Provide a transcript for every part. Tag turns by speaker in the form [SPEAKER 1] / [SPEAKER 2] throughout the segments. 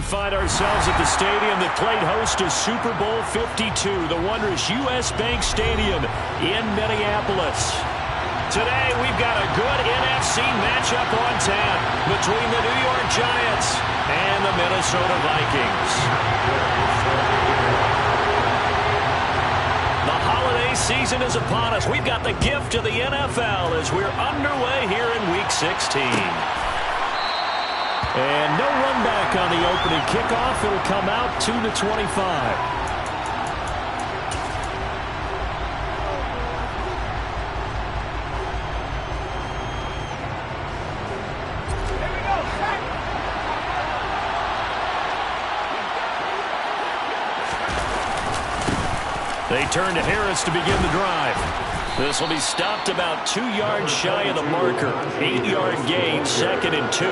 [SPEAKER 1] find ourselves at the stadium that played host to Super Bowl 52, the wondrous U.S. Bank Stadium in Minneapolis. Today, we've got a good NFC matchup on tap between the New York Giants and the Minnesota Vikings. The holiday season is upon us. We've got the gift of the NFL as we're underway here in Week 16. And no run back on the opening kickoff. It'll come out 2-25. They turn to Harris to begin the drive. This will be stopped about 2 yards shy of the marker. 8-yard gain, 2nd and 2.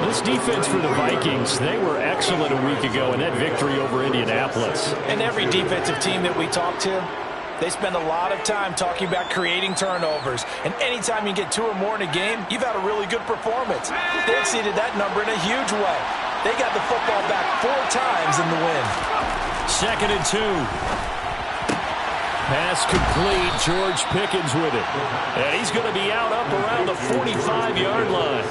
[SPEAKER 1] This defense for the Vikings, they were excellent a week ago in that victory over Indianapolis.
[SPEAKER 2] And every defensive team that we talk to, they spend a lot of time talking about creating turnovers. And anytime you get 2 or more in a game, you've had a really good performance. They exceeded that number in a huge way. They got the football back 4 times in the win.
[SPEAKER 1] 2nd and 2. Pass complete. George Pickens with it. And he's going to be out up around the 45-yard line.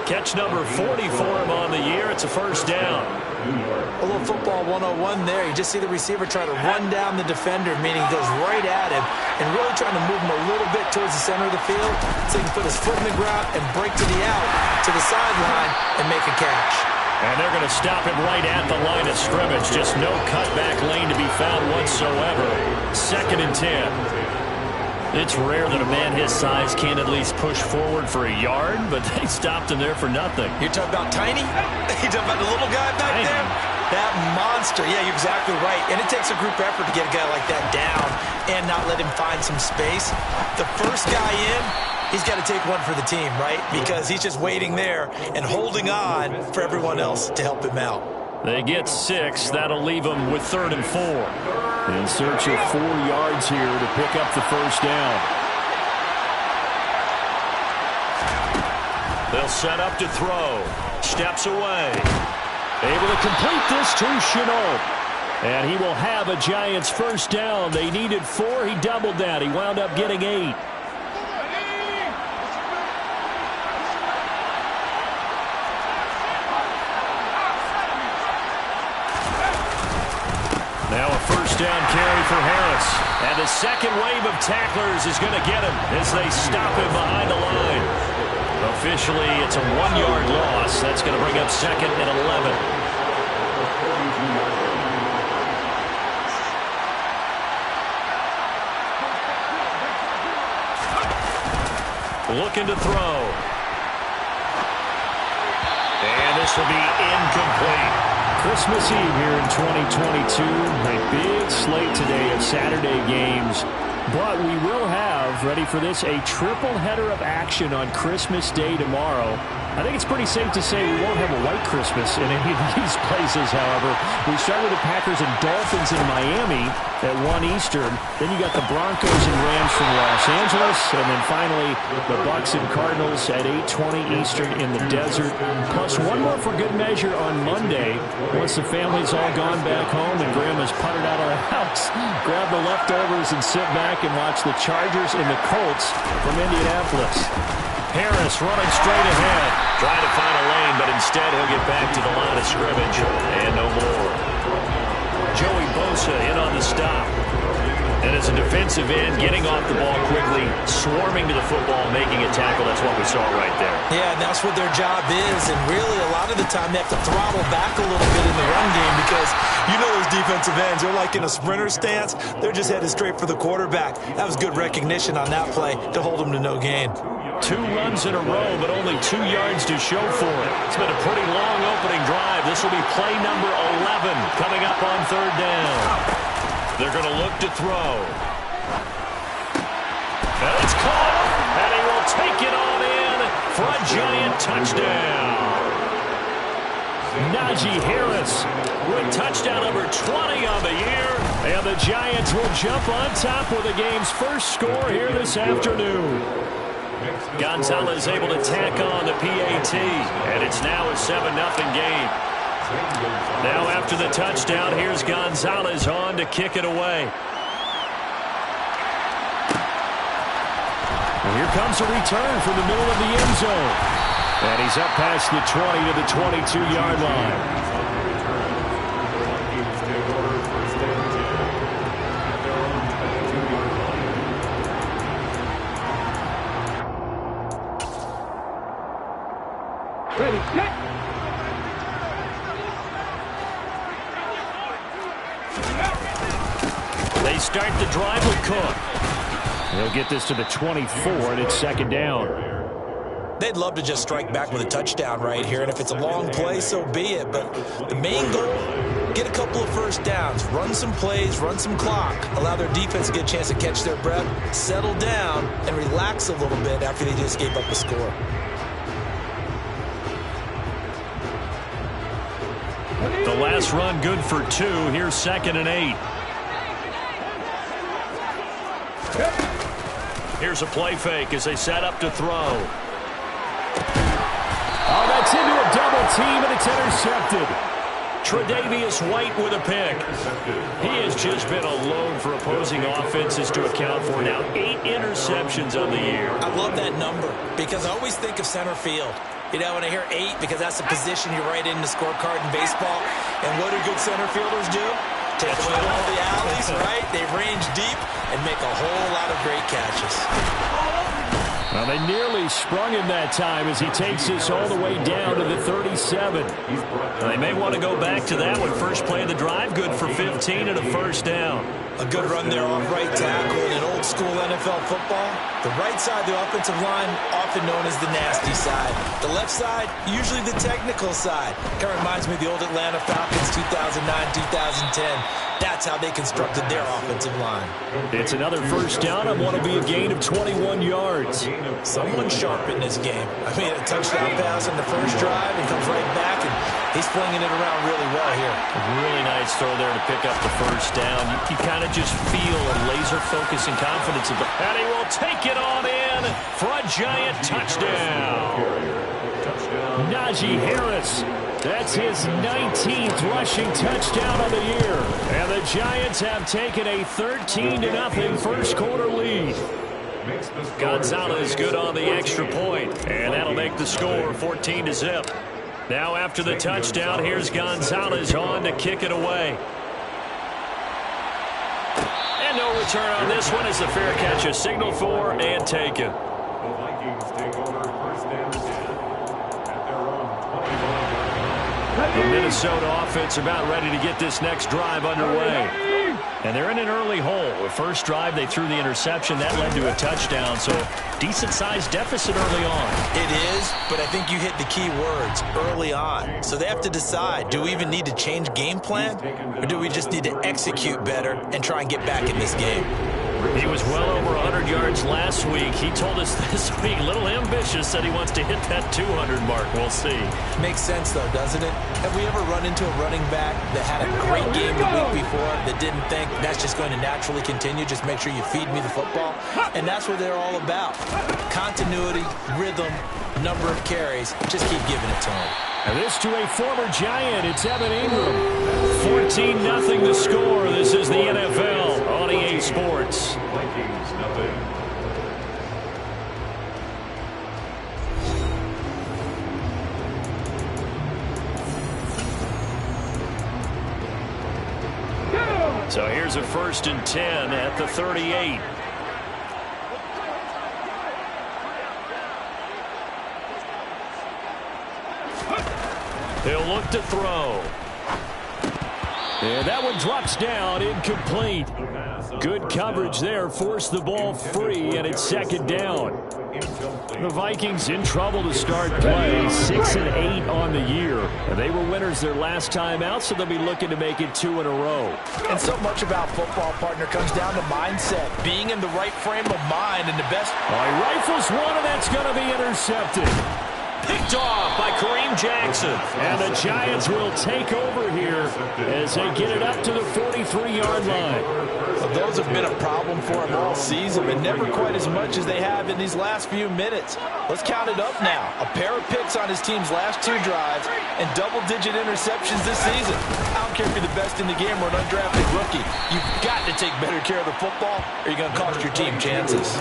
[SPEAKER 1] Catch number 40 for him on the year. It's a first down.
[SPEAKER 2] A little football 101 there. You just see the receiver try to run down the defender, meaning he goes right at him and really trying to move him a little bit towards the center of the field so he can put his foot in the ground and break to the out, to the sideline, and make a catch.
[SPEAKER 1] And they're going to stop him right at the line of scrimmage. Just no cutback lane to be found whatsoever. 2nd and 10. It's rare that a man his size can't at least push forward for a yard, but they stopped him there for nothing.
[SPEAKER 2] You're talking about tiny? You're talking about the little guy back there? That monster. Yeah, you're exactly right. And it takes a group effort to get a guy like that down and not let him find some space. The first guy in, he's got to take one for the team, right? Because he's just waiting there and holding on for everyone else to help him out.
[SPEAKER 1] They get 6. That'll leave them with 3rd and 4. In search of 4 yards here to pick up the first down. They'll set up to throw. Steps away. Able to complete this to Chenault. And he will have a Giants first down. They needed 4. He doubled that. He wound up getting 8. Now a first down carry for Harris. And the second wave of tacklers is going to get him as they stop him behind the line. Officially, it's a 1-yard loss. That's going to bring up 2nd and 11. Looking to throw. And this will be incomplete. Christmas Eve here in 2022. A big slate today of Saturday games. But we will have, ready for this, a triple header of action on Christmas Day tomorrow. I think it's pretty safe to say we won't have a white Christmas in any of these places, however. We start with the Packers and Dolphins in Miami at 1 Eastern. Then you got the Broncos and Rams from Los Angeles. And then finally, the Bucs and Cardinals at 8:20 Eastern in the desert. Plus one more for good measure on Monday. Once the family's all gone back home and Grandma's puttered out of the house, grab the leftovers and sit back and watch the Chargers and the Colts from Indianapolis. Harris running straight ahead. Trying to find a lane, but instead he'll get back to the line of scrimmage. And no more. Joey Bosa in on the stop. And as a defensive end, getting off the ball quickly, swarming to the football, making a tackle. That's what we saw right there.
[SPEAKER 2] Yeah, and that's what their job is. And really, a lot of the time, they have to throttle back a little bit in the run game because you know those defensive ends, they're like in a sprinter stance. They're just headed straight for the quarterback. That was good recognition on that play to hold them to no gain.
[SPEAKER 1] 2 runs in a row, but only 2 yards to show for it. It's been a pretty long opening drive. This will be play number 11 coming up on 3rd down. They're going to look to throw. And it's caught, and he will take it on in for a Giant touchdown. Najee Harris with touchdown number 20 on the year. And the Giants will jump on top with the game's first score here this afternoon. Gonzalez able to tack on the PAT, and it's now a 7-0 game. Now after the touchdown, here's Gonzalez on to kick it away. And here comes a return from the middle of the end zone. And he's up past the 20 to the 22-yard line.
[SPEAKER 3] Ready, set.
[SPEAKER 1] They start the drive with Cook. He'll get this to the 24, and it's second down.
[SPEAKER 2] They'd love to just strike back with a touchdown right here, and if it's a long play, so be it. But the main goal, get a couple of first downs, run some plays, run some clock, allow their defense to get a chance to catch their breath, settle down, and relax a little bit after they just gave up a score.
[SPEAKER 1] The last run good for 2. Here's 2nd and 8. Here's a play fake as they set up to throw.
[SPEAKER 3] Oh, that's into a double team, and it's intercepted.
[SPEAKER 1] Tre'Davious White with a pick. He has just been alone for opposing offenses to account for now 8 interceptions on the year.
[SPEAKER 2] I love that number because I always think of center field. You know, when I hear 8, because that's the position you write in the scorecard in baseball. And what do good center fielders do? Take away all the alleys, right? They range deep and make a whole lot of great catches.
[SPEAKER 1] Well, they nearly sprung him that time as he takes this all the way down to the 37. They may want to go back to that one. First play of the drive, good for 15 and a first down.
[SPEAKER 2] A good run there off right tackle in old school NFL football. The right side of the offensive line, often known as the nasty side. The left side, usually the technical side. Kind of reminds me of the old Atlanta Falcons 2009-2010. That's how they constructed their offensive line.
[SPEAKER 1] It's another first down on what will be a gain of 21 yards.
[SPEAKER 2] Someone sharp in this game. I mean, a touchdown pass on the first drive and comes right back, and he's flinging it around really well here.
[SPEAKER 1] A really nice throw there to pick up the first down. You kind of just feel a laser focus and confidence of the, and he will take it on in for a giant touchdown. Najee Harris. That's his 19th rushing touchdown of the year. And the Giants have taken a 13-0 first quarter lead. Gonzalez good on the extra point, and that'll make the score 14-0. Now after the touchdown, here's Gonzalez on to kick it away. And no return on this one as the fair catch is signaled for and taken. The Minnesota offense about ready to get this next drive underway. And they're in an early hole. The first drive, they threw the interception. That led to a touchdown, so decent-sized deficit early on.
[SPEAKER 2] It is, but I think you hit the key words, early on. So they have to decide, do we even need to change game plan, or do we just need to execute better and try and get back in this game?
[SPEAKER 1] He was well over 100 yards last week. He told us this week, a little ambitious, said he wants to hit that 200 mark. We'll see. Makes
[SPEAKER 2] sense, though, doesn't it? Have we ever run into a running back that had a great game the week before that didn't think that's just going to naturally continue? Just make sure you feed me the football. And that's what they're all about. Continuity, rhythm, number of carries. Just keep giving it to him.
[SPEAKER 1] And this to a former Giant. It's Evan Ingram. 14-0 the score. This is the NFL on EA Sports. So here's a 1st and 10 at the 38. They'll look to throw. And that one drops down, incomplete. Good coverage there, forced the ball free, and it's 2nd down. The Vikings in trouble to start play, 6 and 8 on the year. And they were winners their last time out, so they'll be looking to make it 2 in a row.
[SPEAKER 2] And so much about football, partner, comes down to mindset, being in the right frame of mind, and the best.
[SPEAKER 1] Oh, he rifles one, and that's going to be intercepted. Picked off by Kareem Jackson. And the Giants will take over here as they get it up to the 43-yard line.
[SPEAKER 2] A those have been a problem for him all season, but never quite as much as they have in these last few minutes. Let's count it up now. A pair of picks on his team's last 2 drives and double-digit interceptions this season. I don't care if you're the best in the game or an undrafted rookie. You've got to take better care of the football or you're going to cost your team chances.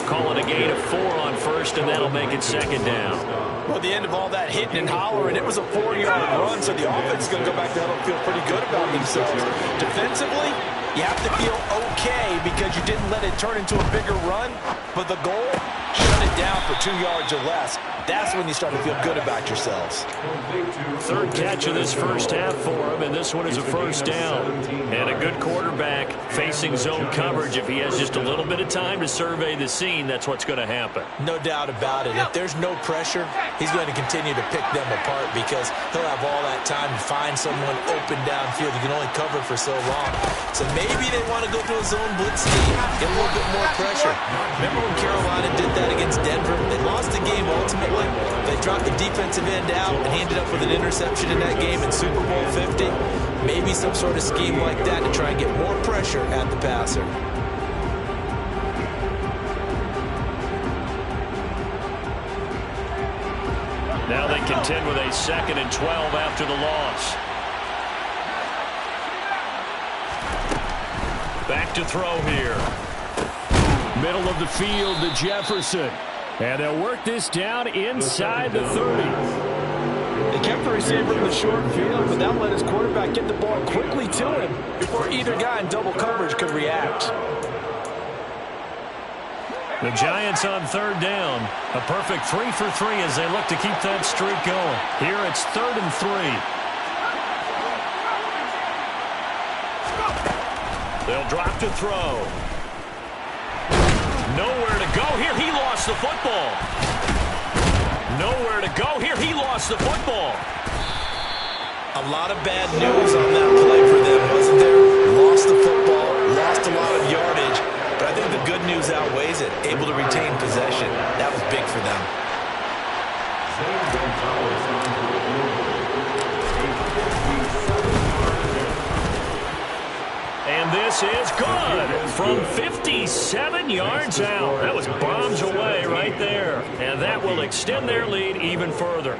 [SPEAKER 1] Call it a gain of 4 on first, and that'll make it second down.
[SPEAKER 2] Well, at the end of all that hitting and hollering, it was a 4-yard run, so the offense is going to go back there and feel pretty good about themselves. Defensively, you have to feel okay because you didn't let it turn into a bigger run, but the goal, shut it down for 2 yards or less. That's when you start to feel good about yourselves.
[SPEAKER 1] Third catch of this first half for him, and this one is a first down. And a good quarterback facing zone coverage. If he has just a little bit of time to survey the scene, that's what's going to happen.
[SPEAKER 2] No doubt about it. If there's no pressure, he's going to continue to pick them apart because he'll have all that time to find someone open downfield. You can only cover for so long. So maybe they want to go to a zone blitz scheme, get a little bit more pressure. Remember when Carolina did that against Denver? They lost the game ultimately. They dropped the defensive end out and ended up with an interception in that game in Super Bowl 50. Maybe some sort of scheme like that to try and get more pressure at the passer.
[SPEAKER 1] Now they contend with a 2nd and 12 after the loss. Back to throw here.
[SPEAKER 3] Middle of the field to Jefferson. And they'll work this down inside the 30.
[SPEAKER 2] They kept the receiver in the short field, but that let his quarterback get the ball quickly to him before either guy in double coverage could react.
[SPEAKER 1] The Giants on 3rd down. A perfect 3 for 3 as they look to keep that streak going. Here it's 3rd and 3. They'll drop to throw. Nowhere to go here. He lost the football. Nowhere to go here. He lost the football.
[SPEAKER 2] A lot of bad news on that play for them, wasn't there? Lost the football, lost a lot of yardage, but I think the good news outweighs it. Able to retain possession. That was big for them.
[SPEAKER 1] And this is good from 57 yards out. That was bombs away right there. And that will extend their lead even further.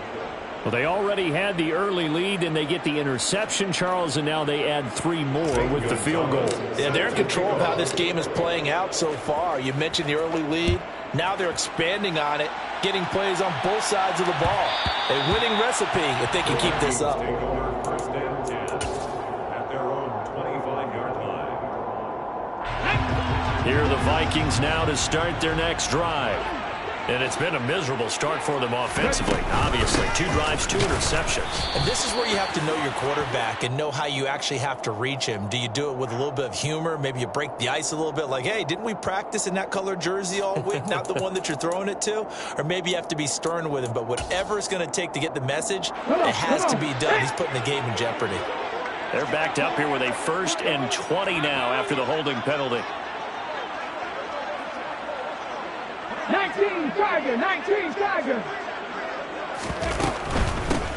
[SPEAKER 3] Well, they already had the early lead, and they get the interception, Charles, and now they add 3 more with the field goal.
[SPEAKER 2] Yeah, they're in control of how this game is playing out so far. You mentioned the early lead. Now they're expanding on it, getting plays on both sides of the ball. A winning recipe if they can keep this up.
[SPEAKER 1] Here are the Vikings now to start their next drive. And it's been a miserable start for them offensively, obviously. 2 drives, 2 interceptions.
[SPEAKER 2] And this is where you have to know your quarterback and know how you actually have to reach him. Do you do it with a little bit of humor? Maybe you break the ice a little bit like, hey, didn't we practice in that color jersey all week? Not the one that you're throwing it to? Or maybe you have to be stern with him. But whatever it's going to take to get the message, it has to be done. He's putting the game in jeopardy.
[SPEAKER 1] They're backed up here with a 1st and 20 now after the holding penalty.
[SPEAKER 4] 19 Tiger, 19 Tiger.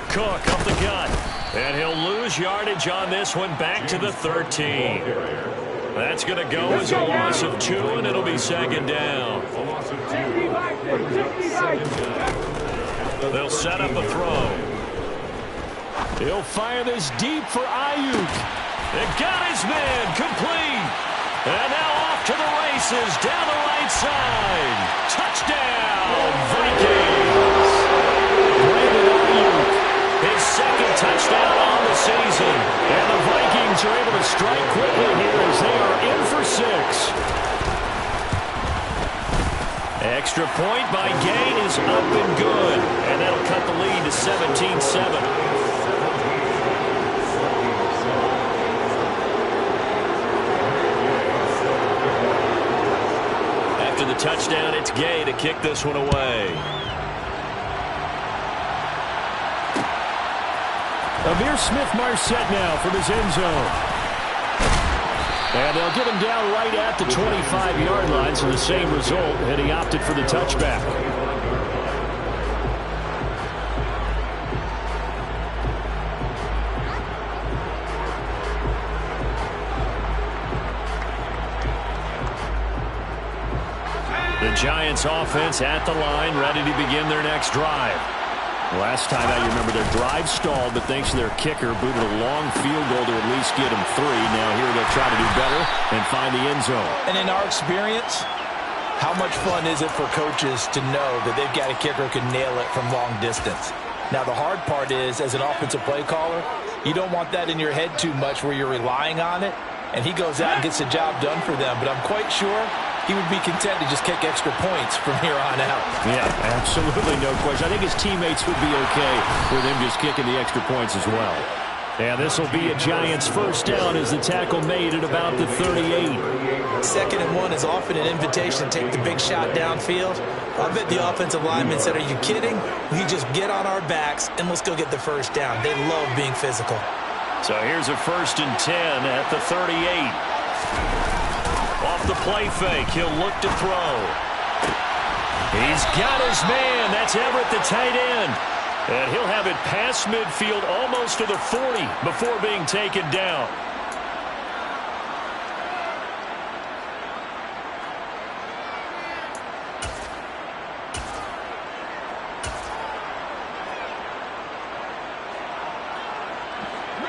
[SPEAKER 1] Cook up the gut. And he'll lose yardage on this one back to the 13. That's going to go as a loss of 2, and it'll be 2nd down. They'll set up a throw.
[SPEAKER 3] He'll fire this deep for Ayuk.
[SPEAKER 1] It got his man complete. And now off to the races down the right side. Touchdown, Vikings. Brandon Ayuk, his 2nd touchdown on the season. And the Vikings are able to strike quickly here as they are in for 6. Extra point by Gain is up and good. And that'll cut the lead to 17-7. The touchdown, it's Gay to kick this one away.
[SPEAKER 3] Amir Smith-Marset now from his end zone. And they'll get him down right at the 25-yard line, so the same result, and he opted for the touchback.
[SPEAKER 1] The Giants offense at the line, ready to begin their next drive. Last time out, you remember their drive stalled, but thanks to their kicker, booted a long field goal to at least get them 3. Now here they'll try to do better and find the end zone.
[SPEAKER 2] And in our experience, how much fun is it for coaches to know that they've got a kicker who can nail it from long distance? Now, the hard part is, as an offensive play caller, you don't want that in your head too much where you're relying on it, and he goes out and gets the job done for them. But I'm quite sure he would be content to just kick extra points from here on out.
[SPEAKER 1] Yeah, absolutely, no question. I think his teammates would be okay with him just kicking the extra points as well. And this will be a Giants first down as the tackle made at about the 38.
[SPEAKER 2] 2nd and 1 is often an invitation to take the big shot downfield. I bet the offensive lineman said, "Are you kidding? We just get on our backs and let's go get the first down." They love being physical.
[SPEAKER 1] So here's a 1st and 10 at the 38. Off the play fake, he'll look to throw. He's got his man. That's Everett, the tight end. And he'll have it past midfield almost to the 40 before being taken down.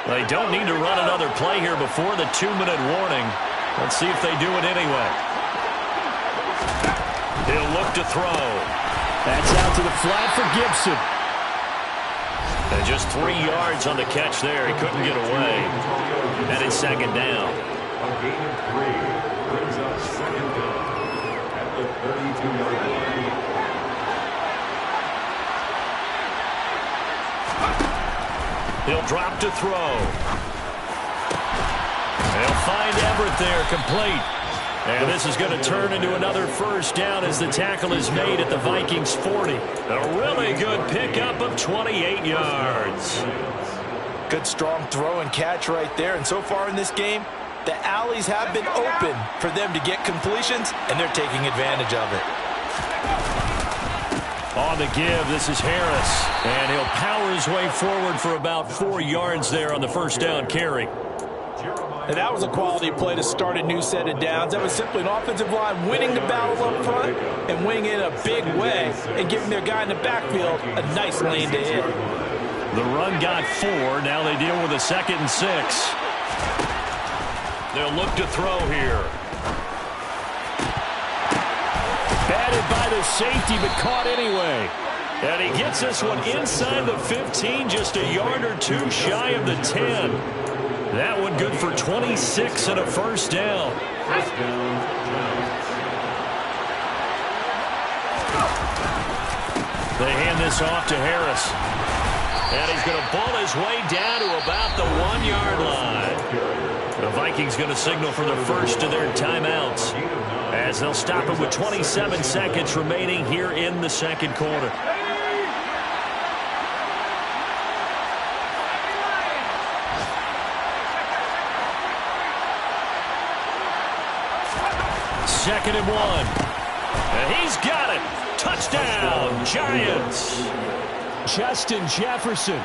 [SPEAKER 1] They don't need to run another play here before the 2-minute warning. Let's see if they do it anyway. He'll look to throw. That's out to the flat for Gibson. And just 3 yards on the catch there. He couldn't get away. And it's 2nd down.
[SPEAKER 4] A gain of 3 brings up 2nd down at the 32-yard line.
[SPEAKER 1] He'll drop to throw. They'll find Everett there, complete. And this is going to turn into another first down as the tackle is made at the Vikings 40. A really good pickup of 28 yards.
[SPEAKER 2] Good strong throw and catch right there. And so far in this game, the alleys have been open for them to get completions, and they're taking advantage of it.
[SPEAKER 1] On the give, this is Harris. And he'll power his way forward for about 4 yards there on the first down carry.
[SPEAKER 2] And that was a quality play to start a new set of downs. That was simply an offensive line winning the battle up front and winning in a big way and giving their guy in the backfield a nice lane to hit.
[SPEAKER 1] The run got 4. Now they deal with a 2nd and 6. They'll look to throw here. Batted by the safety, but caught anyway. And he gets this one inside the 15, just a yard or 2 shy of the 10. That one good for 26 and a first down. They hand this off to Harris. And he's going to ball his way down to about the 1-yard line. The Vikings going to signal for the first of their timeouts, as they'll stop it with 27 seconds remaining here in the 2nd quarter. Second and 1. And he's got it. Touchdown, Giants. Justin Jefferson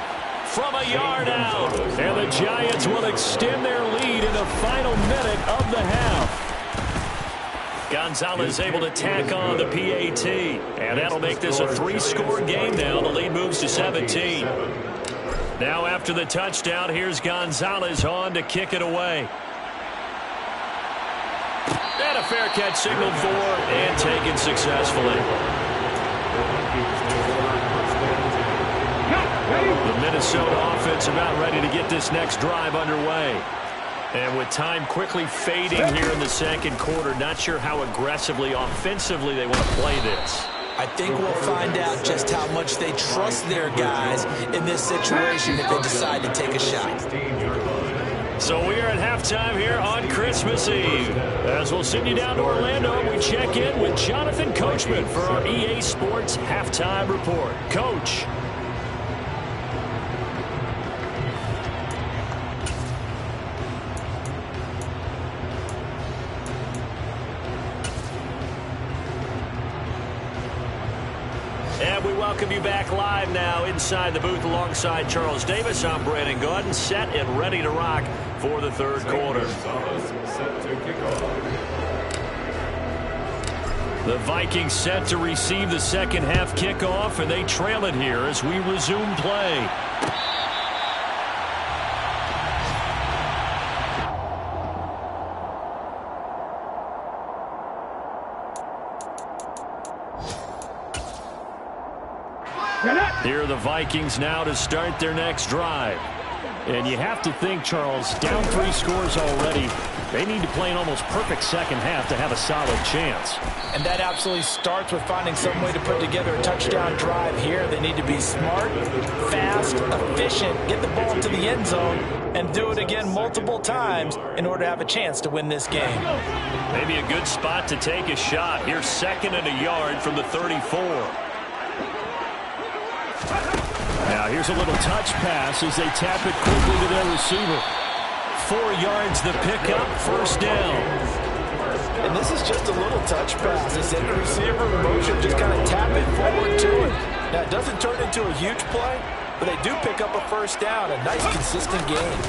[SPEAKER 1] from a yard out. And the Giants will extend their lead in the final minute of the half. Gonzalez able to tack on the PAT. And that'll make this a 3-score game now. The lead moves to 17. Now after the touchdown, here's Gonzalez on to kick it away. And a fair catch signaled for and taken successfully. The Minnesota offense about ready to get this next drive underway. And with time quickly fading here in the 2nd quarter, not sure how aggressively, offensively they want to play this.
[SPEAKER 2] I think we'll find out just how much they trust their guys in this situation if they decide to take a shot.
[SPEAKER 1] So we are at halftime here on Christmas Eve. As we'll send you down to Orlando, we check in with Jonathan Coachman for our EA Sports Halftime Report. Coach. And we welcome you back live now inside the booth alongside Charles Davis. I'm Brandon Gaudin, set and ready to rock for the 3rd quarter.
[SPEAKER 3] The Vikings set to receive the second half kickoff, and they trail it here as we resume play. Here are the Vikings now to start their next drive.
[SPEAKER 1] And you have to think, Charles, down 3 scores already. They need to play an almost perfect second half to have a solid chance.
[SPEAKER 2] And that absolutely starts with finding some way to put together a touchdown drive here. They need to be smart, fast, efficient, get the ball to the end zone, and do it again multiple times in order to have a chance to win this game.
[SPEAKER 3] Maybe a good spot to take a shot. Here's 2nd and a yard from the 34.
[SPEAKER 1] Now here's a little touch pass as they tap it quickly to their receiver.
[SPEAKER 3] 4 yards the pickup, 1st down.
[SPEAKER 2] And this is just a little touch pass. They send the receiver in motion, just kind of tap it forward to it. Now it doesn't turn into a huge play, but they do pick up a 1st down. A nice consistent game.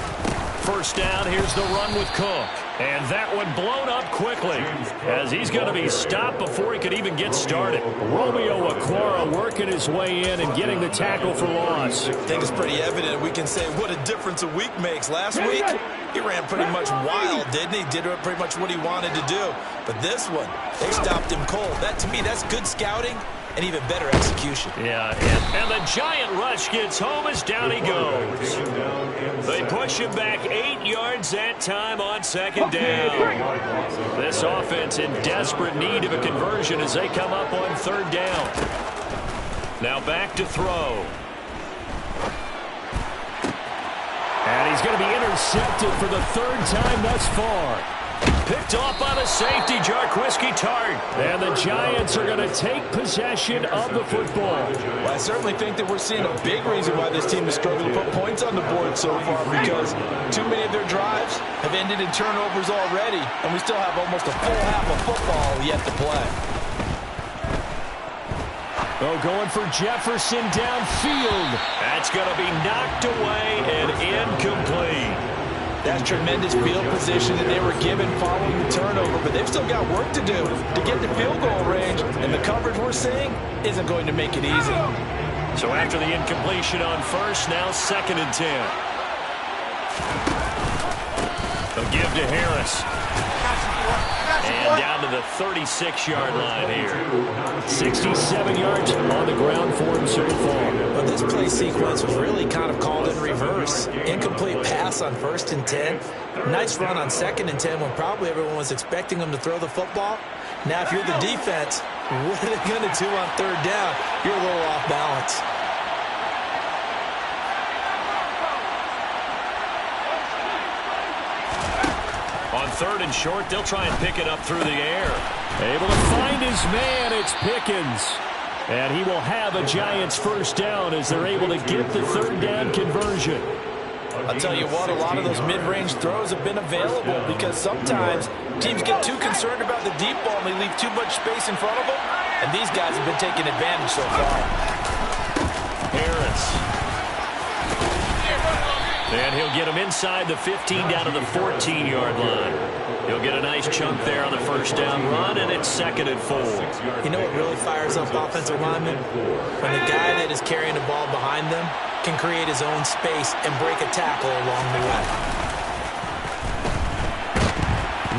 [SPEAKER 3] 1st down, here's the run with Cook. And that one blown up quickly as he's going to be stopped before he could even get started.
[SPEAKER 1] Romeo Okwara working his way in and getting the tackle for loss.
[SPEAKER 2] I think it's pretty evident. We can say what a difference a week makes. Last week, he ran pretty much wild, didn't he? Did pretty much what he wanted to do. But this one, they stopped him cold. That, to me, that's good scouting and even better execution.
[SPEAKER 3] Yeah, and the giant rush gets home as down he goes. They push him back 8 yards that time on 2nd down. This offense in desperate need of a conversion as they come up on 3rd down. Now back to throw.
[SPEAKER 1] And he's going to be intercepted for the 3rd time thus far.
[SPEAKER 3] Picked off by the safety, Jarquiski Tart.
[SPEAKER 1] And the Giants are going to take possession of the football.
[SPEAKER 2] Well, I certainly think that we're seeing a big reason why this team is struggling to put points on the board so far, because too many of their drives have ended in turnovers already, and we still have almost a full half of football yet to play.
[SPEAKER 1] Oh, going for Jefferson downfield.
[SPEAKER 3] That's going to be knocked away and incomplete.
[SPEAKER 2] That's tremendous field position that they were given following the turnover, but they've still got work to do to get to field goal range, and the coverage we're seeing isn't going to make it easy.
[SPEAKER 3] So after the incompletion on 1st, now 2nd and 10. A give to Harris. And down to the 36-yard line here.
[SPEAKER 1] 67 yards on the ground for him so far.
[SPEAKER 2] But this play sequence was really kind of called in reverse. Incomplete pass on 1st and 10. Nice run on 2nd and 10 when probably everyone was expecting them to throw the football. Now, if you're the defense, what are they going to do on 3rd down? You're a little off balance.
[SPEAKER 3] On 3rd and short, they'll try and pick it up through the air.
[SPEAKER 1] Able to find his man, it's Pickens. And he will have a Giants 1st down as they're able to get the 3rd down conversion.
[SPEAKER 2] I'll tell you what, a lot of those mid-range throws have been available because sometimes teams get too concerned about the deep ball and they leave too much space in front of them. And these guys have been taking advantage so far.
[SPEAKER 3] Harris. And he'll get him inside the 15 down to the 14-yard line. He'll get a nice chunk there on the 1st down run, and it's 2nd and 4.
[SPEAKER 2] You know what really fires up offensive linemen? When the guy that is carrying the ball behind them can create his own space and break a tackle along the way.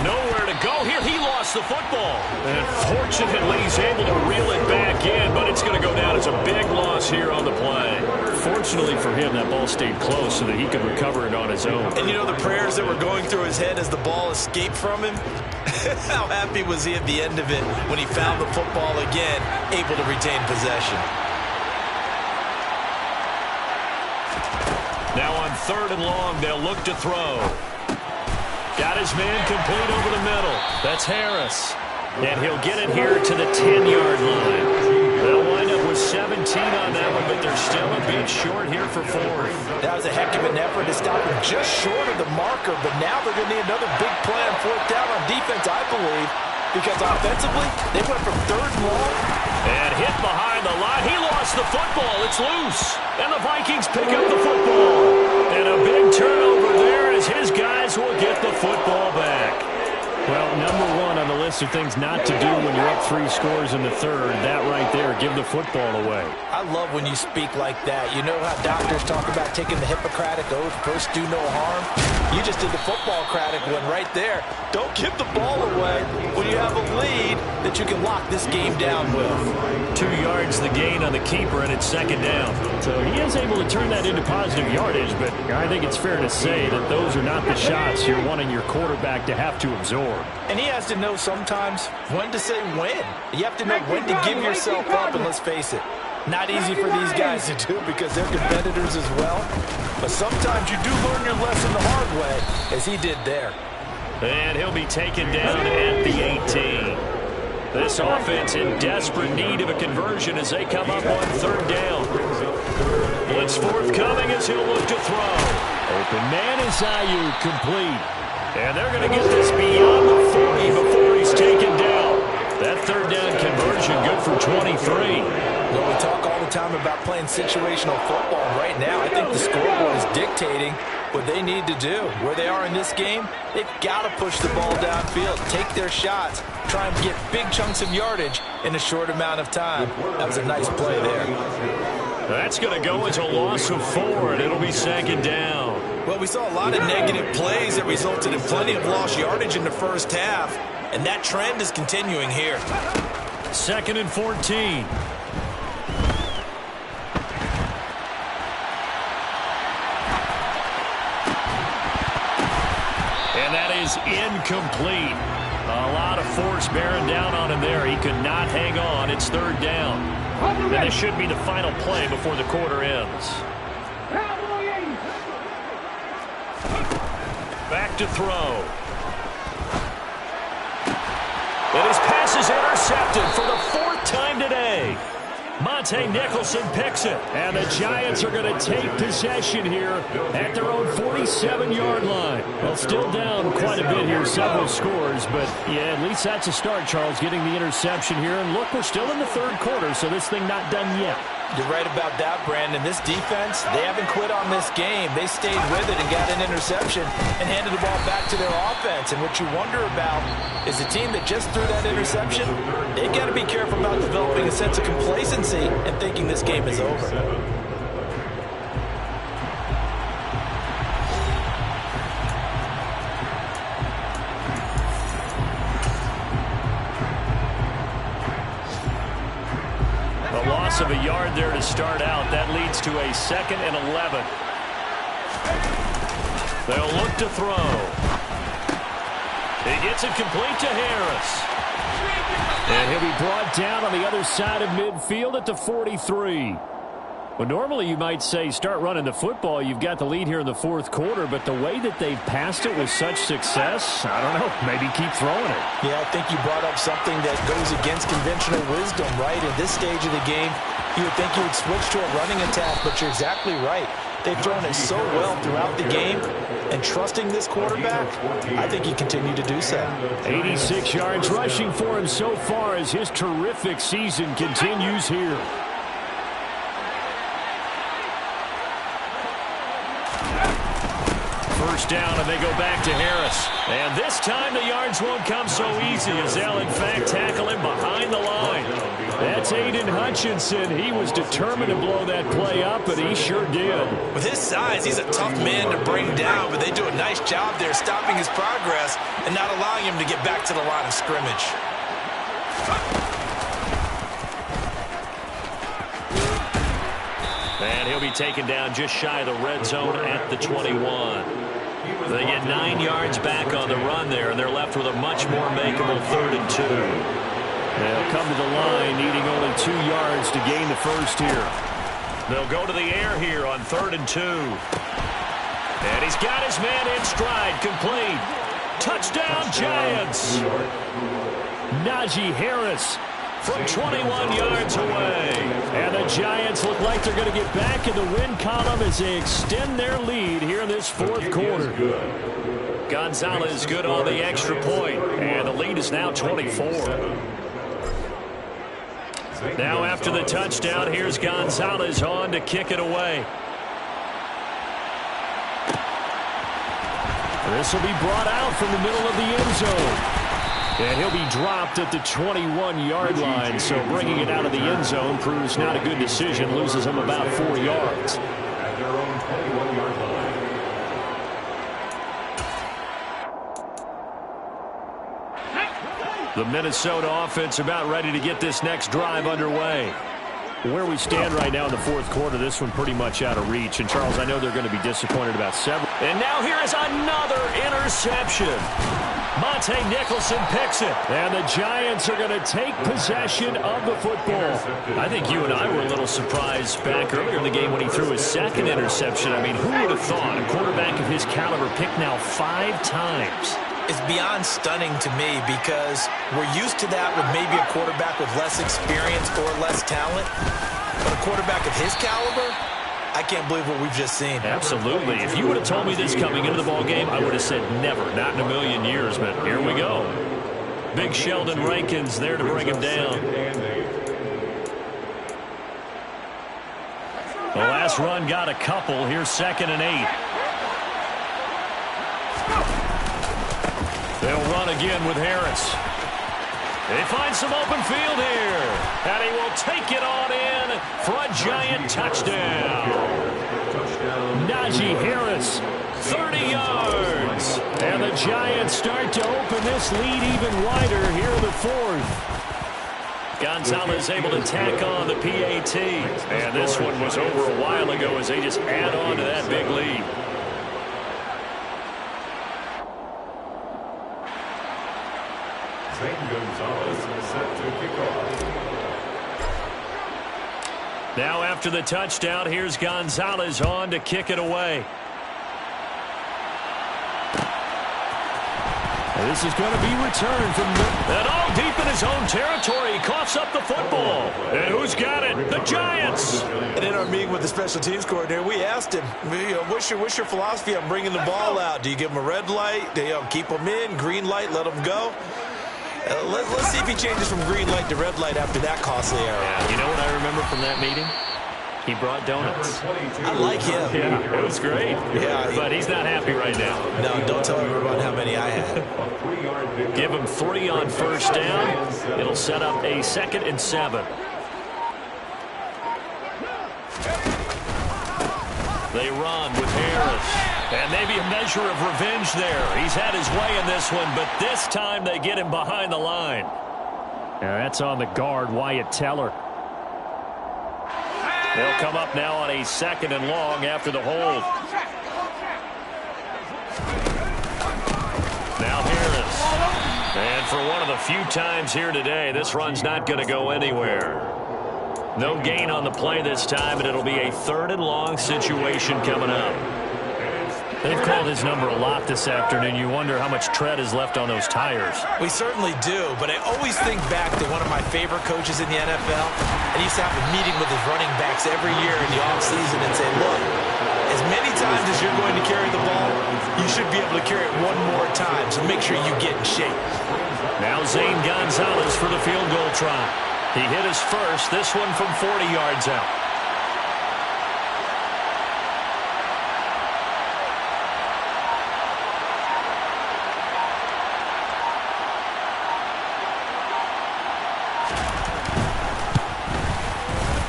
[SPEAKER 3] Nowhere to go here. He lost the football. And fortunately, he's able to reel it back in, but it's going to go down as a big loss here on the play.
[SPEAKER 1] Fortunately for him, that ball stayed close so that he could recover it on his own.
[SPEAKER 2] And you know the prayers that were going through his head as the ball escaped from him? How happy was he at the end of it when he found the football again, able to retain possession?
[SPEAKER 3] Now on 3rd and long, they'll look to throw. Got his man complete over the middle. That's Harris. And he'll get it here to the 10-yard line. They'll wind up with 17 on that one, but they're still a bit short here for 4th.
[SPEAKER 2] That was a heck of an effort to stop him just short of the marker, but now they're going to need another big play on 4th down on defense, I believe, because offensively, they went from 3rd and long.
[SPEAKER 3] And hit behind the line. He lost the football. It's loose. And the Vikings pick up the football. And a big turnover there as his guys will get the football back.
[SPEAKER 1] Well, number 1 on the list list of things not to do when you're up 3 scores in the third. That right there, give the football away.
[SPEAKER 2] I love when you speak like that. You know how doctors talk about taking the Hippocratic oath, first do no harm? You just did the football-cratic one right there. Don't give the ball away when you have a lead that you can lock this game down with.
[SPEAKER 3] 2 yards the gain on the keeper, and it's second down.
[SPEAKER 1] So he is able to turn that into positive yardage, but I think it's fair to say that those are not the shots you're wanting your quarterback to have to absorb.
[SPEAKER 2] And he has to know sometimes when to say when. You have to know when to give yourself up, and let's face it, not easy for these guys to do because they're competitors as well. But sometimes you do learn your lesson the hard way, as he did there.
[SPEAKER 3] And he'll be taken down at the 18. This offense in desperate need of a conversion as they come up on third down. Blitz forthcoming as he'll look to throw.
[SPEAKER 1] Open man is Ayuk, complete.
[SPEAKER 3] And they're going to get this beyond the 40 before he's taken down. That third down conversion good for 23.
[SPEAKER 2] Well, we talk all the time about playing situational football. Right now, I think the scoreboard is dictating what they need to do. Where they are in this game, they've got to push the ball downfield, take their shots, try and get big chunks of yardage in a short amount of time. That was a nice play there.
[SPEAKER 3] That's going to go into a loss of 4, and it'll be second down.
[SPEAKER 2] Well, we saw a lot of negative plays that resulted in plenty of lost yardage in the first half, and that trend is continuing here.
[SPEAKER 3] Second and 14. And that is incomplete. A lot of force bearing down on him there. He could not hang on. It's third down. And this should be the final play before the quarter ends. Back to throw. And his pass is intercepted for the 4th time today. Monte Nicholson picks it.
[SPEAKER 1] And the Giants are going to take possession here at their own 47-yard line. Well, still down quite a bit here, several scores, but yeah, at least that's a start, Charles, getting the interception here. And look, we're still in the third quarter, so this thing not done yet.
[SPEAKER 2] You're right about that, Brandon. This defense, they haven't quit on this game. They stayed with it and got an interception and handed the ball back to their offense. And what you wonder about is a team that just threw that interception, they got to be careful about developing a sense of complacency and thinking this game is over.
[SPEAKER 3] Of a yard there to start out. That leads to a 2nd and 11. They'll look to throw. He gets it complete to Harris.
[SPEAKER 1] And he'll be brought down on the other side of midfield at the 43. Well, normally you might say start running the football. You've got the lead here in the fourth quarter, but the way that they've passed it with such success, I don't know, maybe keep throwing it.
[SPEAKER 2] Yeah, I think you brought up something that goes against conventional wisdom, right? At this stage of the game, you would think you would switch to a running attack, but you're exactly right. They've thrown it so well throughout the game, and trusting this quarterback, I think you continue to do so.
[SPEAKER 1] 86 yards rushing for him so far as his terrific season continues here.
[SPEAKER 3] First down, and they go back to Harris. And this time the yards won't come so easy as they'll, in fact, tackle him behind the line.
[SPEAKER 1] That's Aiden Hutchinson. He was determined to blow that play up, and he sure did.
[SPEAKER 2] With his size, he's a tough man to bring down, but they do a nice job there stopping his progress and not allowing him to get back to the line of scrimmage.
[SPEAKER 3] And he'll be taken down just shy of the red zone at the 21. They get 9 yards back on the run there, and they're left with a much more makeable 3rd and 2.
[SPEAKER 1] They'll come to the line needing only 2 yards to gain the first here.
[SPEAKER 3] They'll go to the air here on 3rd and 2. And he's got his man in stride, complete. Touchdown, Giants!
[SPEAKER 1] Najee Harris
[SPEAKER 3] from 21 yards away.
[SPEAKER 1] And the Giants look like they're going to get back in the win column as they extend their lead here in this fourth quarter.
[SPEAKER 3] Gonzalez good on the extra point, and the lead is now 24. Now after the touchdown, here's Gonzalez on to kick it away.
[SPEAKER 1] This will be brought out from the middle of the end zone. And he'll be dropped at the 21-yard line, so bringing it out of the end zone proves not a good decision, loses him about 4 yards.
[SPEAKER 4] At their own 21-yard line.
[SPEAKER 1] The Minnesota offense about ready to get this next drive underway. Where we stand right now in the fourth quarter, this one pretty much out of reach. And, Charles, I know they're going to be disappointed about several.
[SPEAKER 3] And now here is another interception. Monte Nicholson picks it.
[SPEAKER 1] And the Giants are going to take possession of the football.
[SPEAKER 3] I think you and I were a little surprised back earlier in the game when he threw his second interception. I mean, who would have thought a quarterback of his caliber picked now 5 times?
[SPEAKER 2] It's beyond stunning to me because we're used to that with maybe a quarterback with less experience or less talent. But a quarterback of his caliber, I can't believe what we've just seen.
[SPEAKER 3] Absolutely. If you would have told me this coming into the ball game, I would have said never, not in a million years. But here we go. Big Sheldon Rankins there to bring him down. The last run got a couple. Here's 2nd and 8. They'll run again with Harris. They find some open field here. And he will take it on in for a Giant touchdown.
[SPEAKER 1] Najee Harris,
[SPEAKER 3] 30 yards.
[SPEAKER 1] And the Giants start to open this lead even wider here in the fourth.
[SPEAKER 3] Gonzalez able to tack on the PAT.
[SPEAKER 1] And this one was over a while ago as they just add on to that big lead.
[SPEAKER 4] Gonzalez set to kick off.
[SPEAKER 3] Now after the touchdown, here's Gonzalez on to kick it away.
[SPEAKER 1] And this is going to be returned from
[SPEAKER 3] and all deep in his own territory. He coughs up the football. And who's got it? The Giants.
[SPEAKER 2] And in our meeting with the special teams coordinator, we asked him, what's your philosophy on bringing the ball out? Do you give him a red light? Do you keep him in? Green light, let him go? Let's see if he changes from green light to red light after that costly error.
[SPEAKER 3] Yeah, you know what I remember from that meeting? He brought donuts.
[SPEAKER 2] I like him.
[SPEAKER 3] Yeah, it was great.
[SPEAKER 2] Yeah,
[SPEAKER 3] but he's not happy right now.
[SPEAKER 2] No, don't tell him about how many I had.
[SPEAKER 3] Give him 3 on first down. It'll set up a 2nd and 7. They run with Harris. And maybe a measure of revenge there. He's had his way in this one, but this time they get him behind the line.
[SPEAKER 1] Yeah, that's on the guard, Wyatt Teller.
[SPEAKER 3] They'll come up now on a 2nd and long after the hold. Now Harris. And for one of the few times here today, this run's not going to go anywhere. No gain on the play this time, and it'll be a 3rd and long situation coming up.
[SPEAKER 1] They've called his number a lot this afternoon. You wonder how much tread is left on those tires.
[SPEAKER 2] We certainly do, but I always think back to one of my favorite coaches in the NFL. And he used to have a meeting with his running backs every year in the offseason and say, look, as many times as you're going to carry the ball, you should be able to carry it one more time, so make sure you get in shape.
[SPEAKER 3] Now Zane Gonzalez for the field goal try. He hit his first, this one from 40 yards out.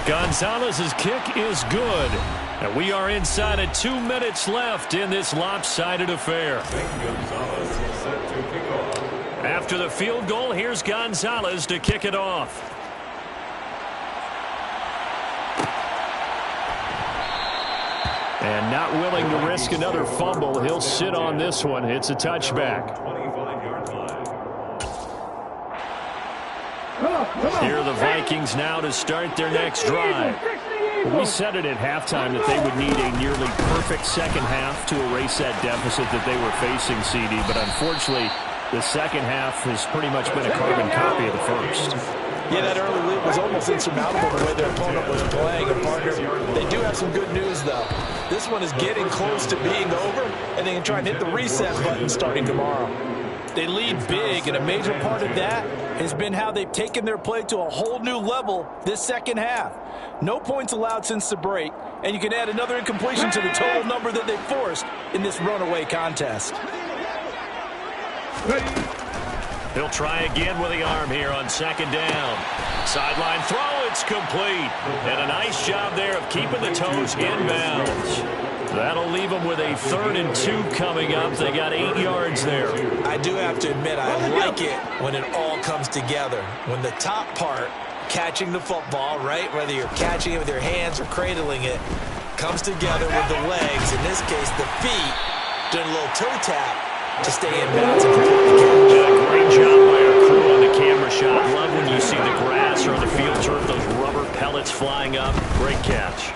[SPEAKER 3] Gonzalez's kick is good. And we are inside of 2 minutes left in this lopsided affair. After the field goal, here's Gonzalez to kick it off.
[SPEAKER 1] And not willing to risk another fumble, he'll sit on this one. It's a touchback.
[SPEAKER 3] Here are the Vikings now to start their next drive.
[SPEAKER 1] We said it at halftime that they would need a nearly perfect second half to erase that deficit that they were facing, CD. But unfortunately, the second half has pretty much been a carbon copy of the first.
[SPEAKER 2] Yeah, that early lead was almost insurmountable the way their opponent was playing. And partner, they do have some good news, though. This one is getting close to being over, and they can try and hit the reset button starting tomorrow.
[SPEAKER 5] They lead big, and a major part of that has been how they've taken their play to a whole new level this second half. No points allowed since the break, and you can add another incompletion to the total number that they forced in this runaway contest.
[SPEAKER 3] He'll try again with the arm here on second down. Sideline throw, it's complete. And a nice job there of keeping the toes inbounds. That'll leave them with a 3rd and 2 coming up. They got 8 yards there.
[SPEAKER 2] I do have to admit, I like it when it all comes together. When the top part, catching the football, right, whether you're catching it with your hands or cradling it, comes together with the legs, in this case the feet, doing a little toe tap to stay in bounds and complete the catch.
[SPEAKER 3] Yeah, great job by our crew on the camera shot. Love when you see the grass or the field turf, those rubber pellets flying up. Great catch.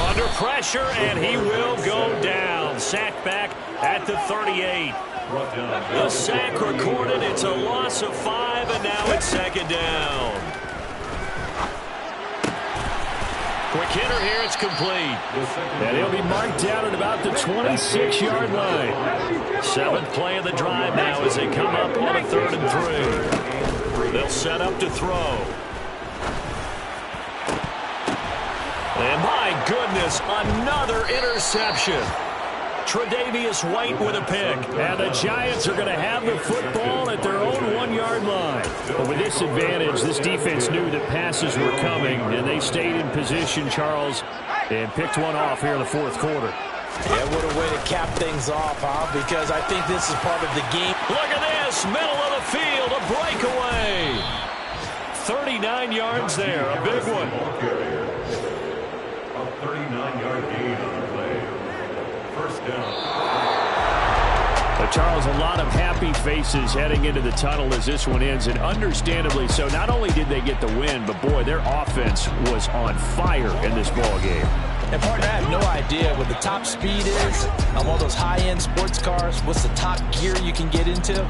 [SPEAKER 3] Under pressure, and he will go down. Sacked back at the 38. The sack recorded. It's a loss of 5, and now it's second down. Quick hitter here. It's complete.
[SPEAKER 1] And he'll be marked down at about the 26-yard line.
[SPEAKER 3] 7th play of the drive now as they come up on a 3rd and 3. They'll set up to throw. And my goodness, another interception. Tre'Davious White with a pick.
[SPEAKER 1] And the Giants are going to have the football at their own 1-yard line. But with this advantage, this defense knew that passes were coming, and they stayed in position, Charles, and picked one off here in the 4th quarter.
[SPEAKER 2] Yeah, what a way to cap things off, huh? Because I think this is part of the game.
[SPEAKER 3] Look at this, middle of the field, a breakaway. 39 yards there, a big one.
[SPEAKER 4] A 39-yard gain on the play. First down.
[SPEAKER 1] But Charles, a lot of happy faces heading into the tunnel as this one ends, and understandably so. Not only did they get the win, but boy, their offense was on fire in this ball game.
[SPEAKER 5] And partner, I have no idea what the top speed is on one of those high-end sports cars. What's the top gear you can get into?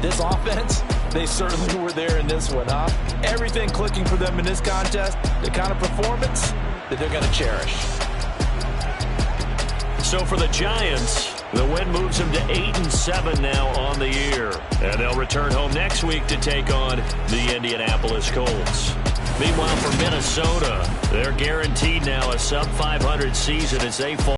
[SPEAKER 5] This offense, they certainly were there in this one, huh? Everything clicking for them in this contest, the kind of performance that they're going to cherish.
[SPEAKER 3] So for the Giants, the win moves them to 8-7 now on the year. And they'll return home next week to take on the Indianapolis Colts. Meanwhile, for Minnesota, they're guaranteed now a sub-500 season as they fall.